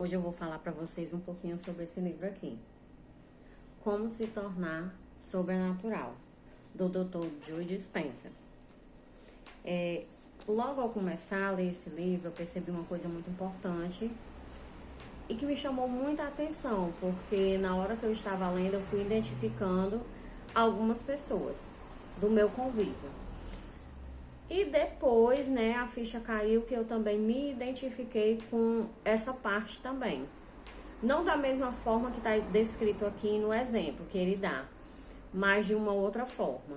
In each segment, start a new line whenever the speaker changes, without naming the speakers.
Hoje eu vou falar para vocês um pouquinho sobre esse livro aqui. Como se tornar sobrenatural, do Dr. Joe Dispenza. Logo ao começar a ler esse livro, eu percebi uma coisa muito importante e que me chamou muita atenção, porque na hora que eu estava lendo, eu fui identificando algumas pessoas do meu convívio. E depois, a ficha caiu que eu também me identifiquei com essa parte também. Não da mesma forma que está descrito aqui no exemplo que ele dá, mas de uma outra forma.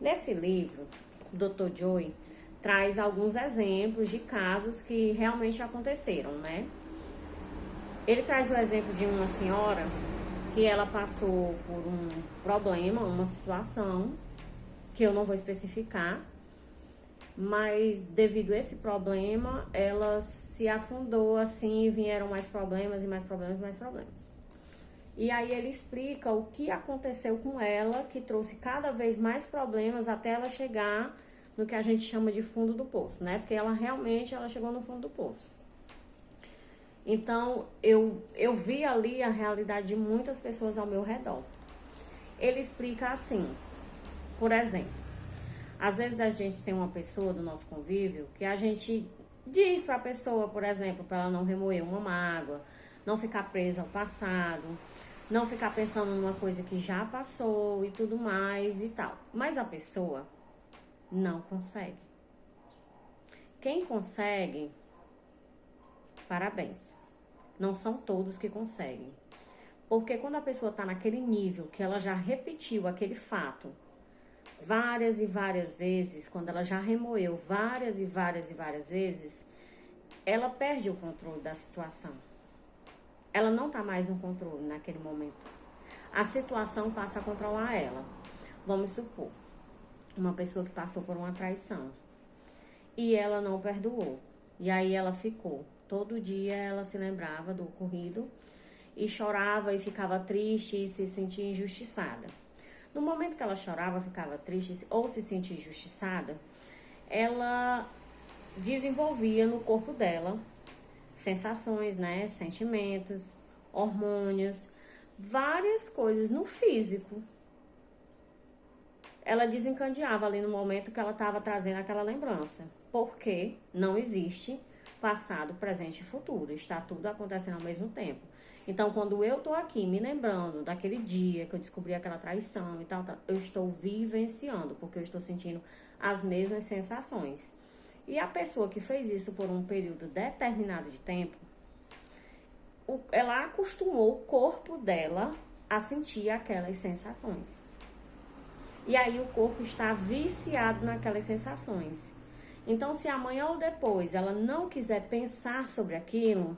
Nesse livro, o Dr. Joe traz alguns exemplos de casos que realmente aconteceram, Ele traz o exemplo de uma senhora que ela passou por um problema, uma situação, que eu não vou especificar, mas devido a esse problema, ela se afundou assim, e vieram mais problemas e mais problemas e mais problemas. E aí ele explica o que aconteceu com ela, que trouxe cada vez mais problemas até ela chegar no que a gente chama de fundo do poço, Porque ela realmente chegou no fundo do poço. Então, eu vi ali a realidade de muitas pessoas ao meu redor. Ele explica assim, por exemplo, às vezes a gente tem uma pessoa do nosso convívio que a gente diz para a pessoa, por exemplo, para ela não remoer uma mágoa, não ficar presa ao passado, não ficar pensando numa coisa que já passou e tudo mais e tal. Mas a pessoa não consegue. Quem consegue, parabéns. Não são todos que conseguem. Porque quando a pessoa está naquele nível que ela já repetiu aquele fato várias e várias vezes, quando ela já remoeu várias e várias e várias vezes, ela perde o controle da situação. Ela não está mais no controle naquele momento. A situação passa a controlar ela. Vamos supor, uma pessoa que passou por uma traição e ela não perdoou. E aí ela ficou. Todo dia ela se lembrava do ocorrido e chorava e ficava triste e se sentia injustiçada. No momento que ela chorava, ficava triste ou se sentia injustiçada, ela desenvolvia no corpo dela sensações, sentimentos, hormônios, várias coisas no físico. Ela desencadeava ali no momento que ela estava trazendo aquela lembrança, porque não existe passado, presente e futuro, está tudo acontecendo ao mesmo tempo. Então, quando eu tô aqui me lembrando daquele dia que eu descobri aquela traição e tal, eu estou vivenciando, porque eu estou sentindo as mesmas sensações. E a pessoa que fez isso por um período determinado de tempo, ela acostumou o corpo dela a sentir aquelas sensações. E aí o corpo está viciado naquelas sensações. Então, se amanhã ou depois ela não quiser pensar sobre aquilo,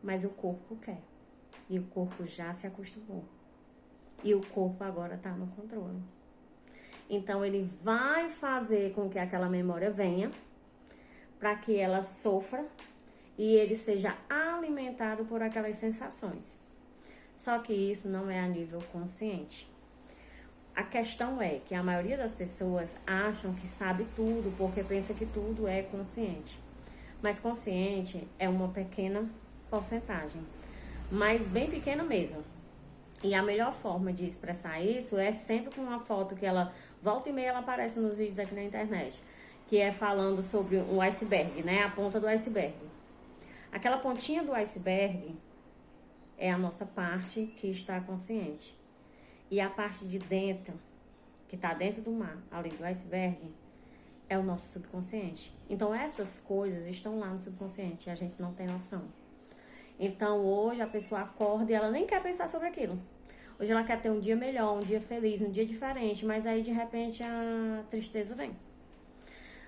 mas o corpo quer. E o corpo já se acostumou. E o corpo agora está no controle. Então, ele vai fazer com que aquela memória venha, para que ela sofra e ele seja alimentado por aquelas sensações. Só que isso não é a nível consciente. A questão é que a maioria das pessoas acham que sabe tudo, porque pensa que tudo é consciente. Mas consciente é uma pequena porcentagem, mas bem pequena mesmo. E a melhor forma de expressar isso é sempre com uma foto que ela, volta e meia, ela aparece nos vídeos aqui na internet, que é falando sobre um iceberg, a ponta do iceberg. Aquela pontinha do iceberg é a nossa parte que está consciente. E a parte de dentro, que está dentro do mar, além do iceberg, é o nosso subconsciente. Então, essas coisas estão lá no subconsciente e a gente não tem noção. Então, hoje a pessoa acorda e ela nem quer pensar sobre aquilo. Hoje ela quer ter um dia melhor, um dia feliz, um dia diferente, mas aí, de repente, a tristeza vem.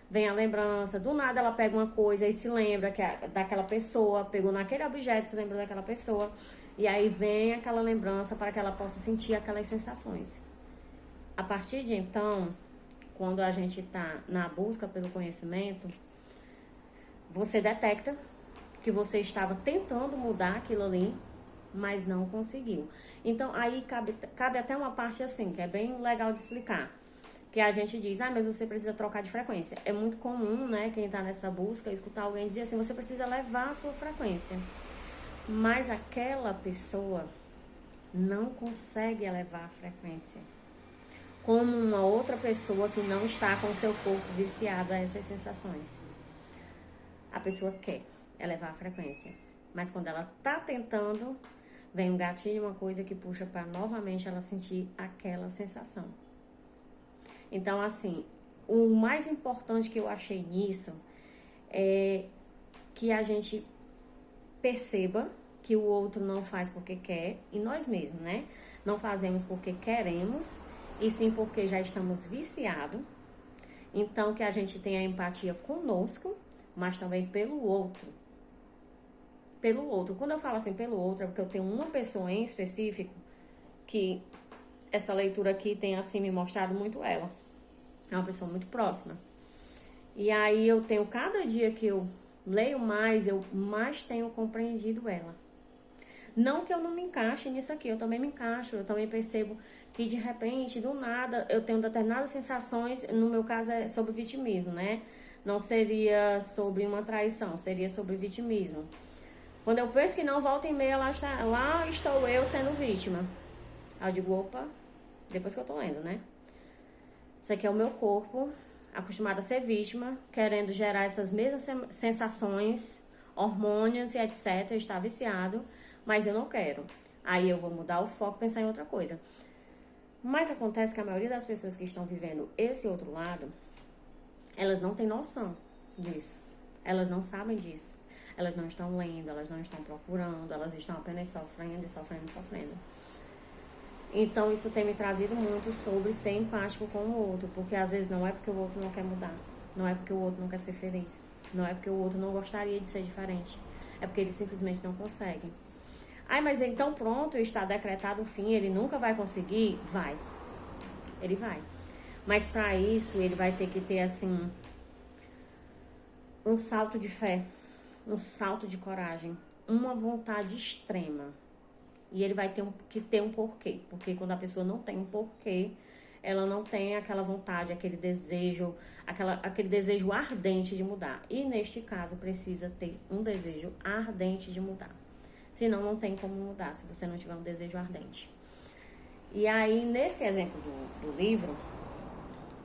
Vem a lembrança, do nada ela pega uma coisa e se lembra que daquela pessoa, pegou naquele objeto, se lembra daquela pessoa, e aí vem aquela lembrança para que ela possa sentir aquelas sensações. A partir de então, quando a gente está na busca pelo conhecimento, você detecta que você estava tentando mudar aquilo ali, mas não conseguiu. Então, aí cabe até uma parte assim, que é bem legal de explicar. que a gente diz, mas você precisa trocar de frequência. É muito comum, né, quem tá nessa busca, escutar alguém dizer assim, você precisa levar a sua frequência. Mas aquela pessoa não consegue elevar a frequência. Como uma outra pessoa que não está com o seu corpo viciado a essas sensações. A pessoa quer elevar a frequência. Mas quando ela tá tentando, vem um gatilho, uma coisa que puxa para novamente ela sentir aquela sensação. Então, assim, o mais importante que eu achei nisso é que a gente perceba que o outro não faz porque quer, e nós mesmos, né? Não fazemos porque queremos, e sim porque já estamos viciados. Então, que a gente tenha empatia conosco, mas também pelo outro. Pelo outro. Quando eu falo assim pelo outro, é porque eu tenho uma pessoa em específico que essa leitura aqui tem assim me mostrado muito ela. É uma pessoa muito próxima. E aí eu tenho, cada dia que eu leio mais, eu mais tenho compreendido ela. Não que eu não me encaixe nisso aqui, eu também me encaixo, eu também percebo que de repente, do nada, eu tenho determinadas sensações, no meu caso é sobre vitimismo, né? Não seria sobre uma traição, seria sobre vitimismo. Quando eu penso que não, volta e meia, lá estou eu sendo vítima. Aí eu digo, opa, depois que eu tô lendo, né? Isso aqui é o meu corpo, acostumado a ser vítima, querendo gerar essas mesmas sensações, hormônios e etc. Está viciado, mas eu não quero. Aí eu vou mudar o foco e pensar em outra coisa. Mas acontece que a maioria das pessoas que estão vivendo esse outro lado, elas não têm noção disso. Elas não sabem disso. Elas não estão lendo, elas não estão procurando, elas estão apenas sofrendo e sofrendo e sofrendo. Então isso tem me trazido muito sobre ser empático com o outro, porque às vezes não é porque o outro não quer mudar, não é porque o outro não quer ser feliz, não é porque o outro não gostaria de ser diferente, é porque ele simplesmente não consegue. Mas então pronto, está decretado o fim, ele nunca vai conseguir? Vai, ele vai. Mas para isso ele vai ter que ter assim um salto de fé, um salto de coragem, uma vontade extrema. E ele vai ter que ter um porquê. Porque quando a pessoa não tem um porquê, ela não tem aquela vontade, aquele desejo, aquele desejo ardente de mudar. E neste caso, precisa ter um desejo ardente de mudar. Senão, não tem como mudar, se você não tiver um desejo ardente. E aí, nesse exemplo do livro,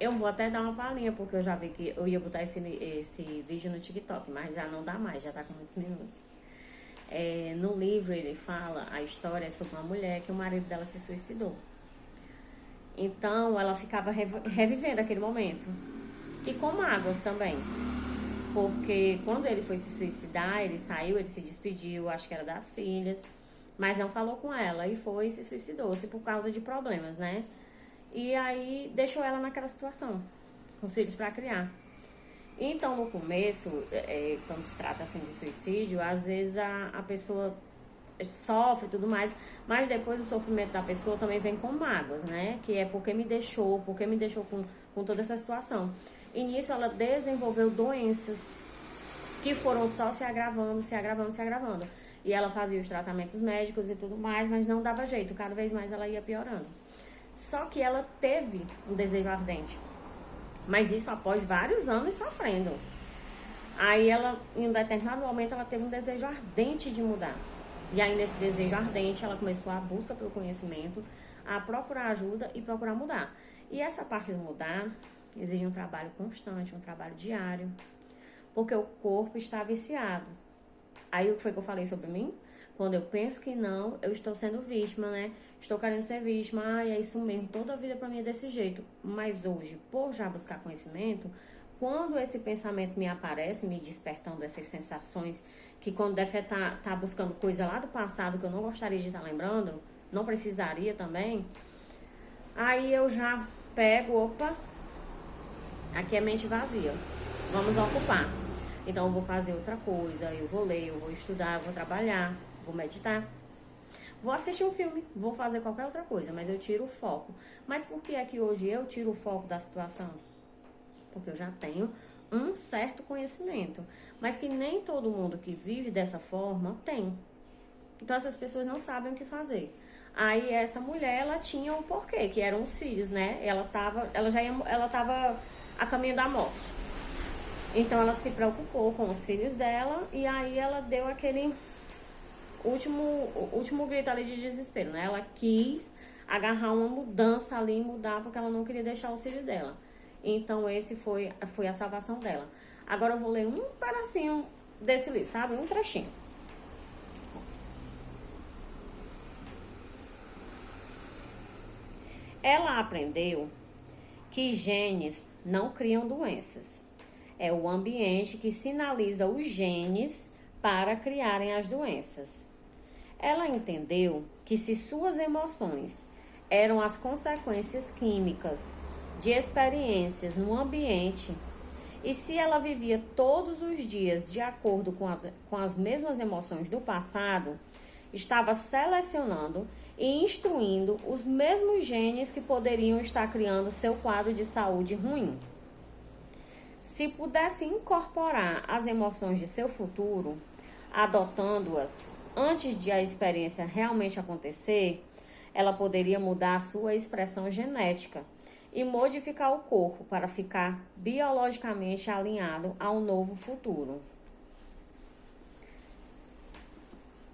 eu vou até dar uma palhinha, porque eu já vi que eu ia botar esse vídeo no TikTok, mas já não dá mais, já tá com muitos minutos. No livro ele fala a história sobre uma mulher que o marido dela se suicidou. Então ela ficava revivendo aquele momento. E com mágoas também. Porque quando ele foi se suicidar, ele saiu, ele se despediu, acho que era das filhas, mas não falou com ela e foi e se suicidou-se por causa de problemas, né? E aí deixou ela naquela situação, com os filhos para criar. Então, no começo, quando se trata assim de suicídio, às vezes a pessoa sofre e tudo mais, mas depois o sofrimento da pessoa também vem com mágoas, né? Que é porque me deixou com toda essa situação. E nisso ela desenvolveu doenças que foram só se agravando, se agravando, se agravando. E ela fazia os tratamentos médicos e tudo mais, mas não dava jeito, cada vez mais ela ia piorando. Só que ela teve um desejo ardente. Mas isso após vários anos sofrendo. Aí ela, em um determinado momento, ela teve um desejo ardente de mudar. E aí nesse desejo ardente, ela começou a busca pelo conhecimento, a procurar ajuda e procurar mudar. E essa parte de mudar exige um trabalho constante, um trabalho diário. Porque o corpo está viciado. Aí o que foi que eu falei sobre mim? Quando eu penso que não, eu estou sendo vítima, né? Estou querendo ser vítima, é isso mesmo, toda a vida pra mim é desse jeito. Mas hoje, por já buscar conhecimento, quando esse pensamento me aparece, me despertando essas sensações, que quando deve tá buscando coisa lá do passado que eu não gostaria de estar lembrando, não precisaria também, aí eu já pego, opa, aqui é mente vazia, vamos ocupar. Então eu vou fazer outra coisa, eu vou ler, eu vou estudar, eu vou trabalhar, vou meditar, vou assistir um filme, vou fazer qualquer outra coisa, mas eu tiro o foco. Mas por que é que hoje eu tiro o foco da situação? Porque eu já tenho um certo conhecimento, mas que nem todo mundo que vive dessa forma tem. Então essas pessoas não sabem o que fazer. Aí essa mulher, ela tinha um porquê, que eram os filhos, né? Ela tava a caminho da morte. Então ela se preocupou com os filhos dela e aí ela deu aquele último grito ali de desespero, né? Ela quis agarrar uma mudança ali, mudar, porque ela não queria deixar os filhos dela. Então esse foi a salvação dela. Agora eu vou ler um pedacinho desse livro, sabe? Um trechinho. Ela aprendeu que genes não criam doenças. É o ambiente que sinaliza os genes para criarem as doenças. Ela entendeu que se suas emoções eram as consequências químicas de experiências no ambiente, e se ela vivia todos os dias de acordo com as mesmas emoções do passado, estava selecionando e instruindo os mesmos genes que poderiam estar criando seu quadro de saúde ruim. Se pudesse incorporar as emoções de seu futuro, adotando-as antes de a experiência realmente acontecer, ela poderia mudar a sua expressão genética e modificar o corpo para ficar biologicamente alinhado ao novo futuro.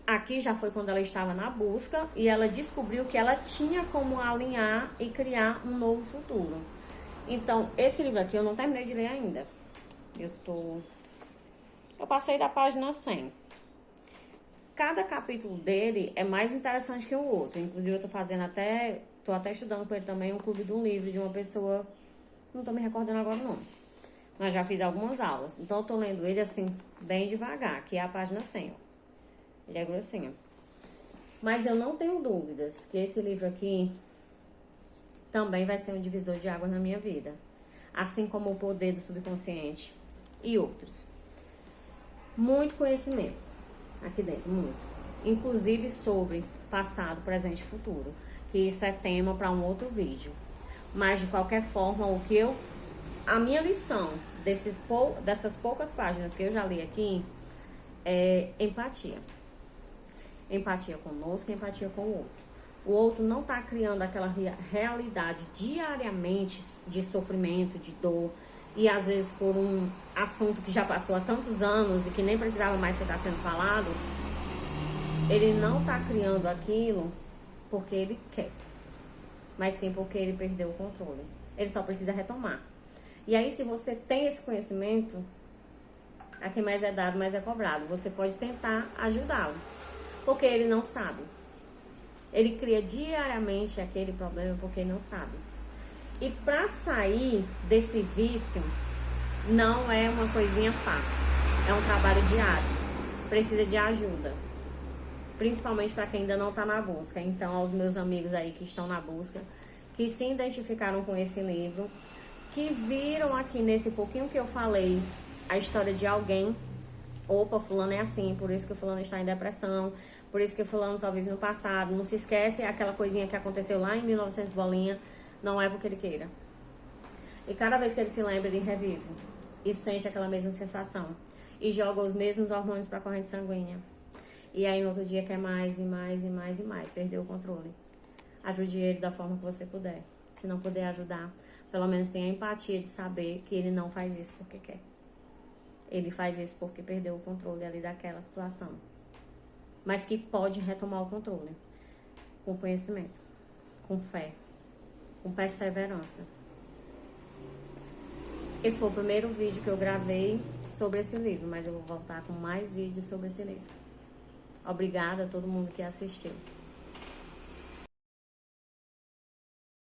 Aqui já foi quando ela estava na busca e ela descobriu que ela tinha como alinhar e criar um novo futuro. Então, esse livro aqui eu não terminei de ler ainda. Eu passei da página 100. Cada capítulo dele é mais interessante que o outro. Inclusive, eu tô até estudando com ele também um clube de um livro de uma pessoa, não tô me recordando agora o nome, mas já fiz algumas aulas. Então, eu tô lendo ele assim, bem devagar, que é a página 100, ó. Ele é grossinho. Mas eu não tenho dúvidas que esse livro aqui também vai ser um divisor de águas na minha vida. Assim como O Poder do Subconsciente e outros. Muito conhecimento aqui dentro, muito. Inclusive sobre passado, presente e futuro. Que isso é tema para um outro vídeo. Mas de qualquer forma, a minha lição dessas poucas páginas que eu já li aqui é empatia. Empatia conosco e empatia com o outro. O outro não está criando aquela realidade diariamente de sofrimento, de dor, e às vezes por um assunto que já passou há tantos anos e que nem precisava mais estar sendo falado. Ele não está criando aquilo porque ele quer, mas sim porque ele perdeu o controle. Ele só precisa retomar. E aí, se você tem esse conhecimento, a quem mais é dado, mais é cobrado. Você pode tentar ajudá-lo, porque ele não sabe. Ele cria diariamente aquele problema porque ele não sabe. E para sair desse vício, não é uma coisinha fácil. É um trabalho diário. Precisa de ajuda. Principalmente para quem ainda não está na busca. Então, aos meus amigos aí que estão na busca, que se identificaram com esse livro, que viram aqui nesse pouquinho que eu falei a história de alguém. Opa, fulano é assim, por isso que o fulano está em depressão, por isso que o fulano só vive no passado. Não se esquece aquela coisinha que aconteceu lá em 1900 bolinha, não é porque ele queira. E cada vez que ele se lembra, ele revive e sente aquela mesma sensação e joga os mesmos hormônios para a corrente sanguínea. E aí no outro dia quer mais e mais e mais e mais, perdeu o controle. Ajude ele da forma que você puder. Se não puder ajudar, pelo menos tenha empatia de saber que ele não faz isso porque quer. Ele faz isso porque perdeu o controle ali daquela situação. Mas que pode retomar o controle. Com conhecimento, com fé, com perseverança. Esse foi o primeiro vídeo que eu gravei sobre esse livro, mas eu vou voltar com mais vídeos sobre esse livro. Obrigada a todo mundo que assistiu.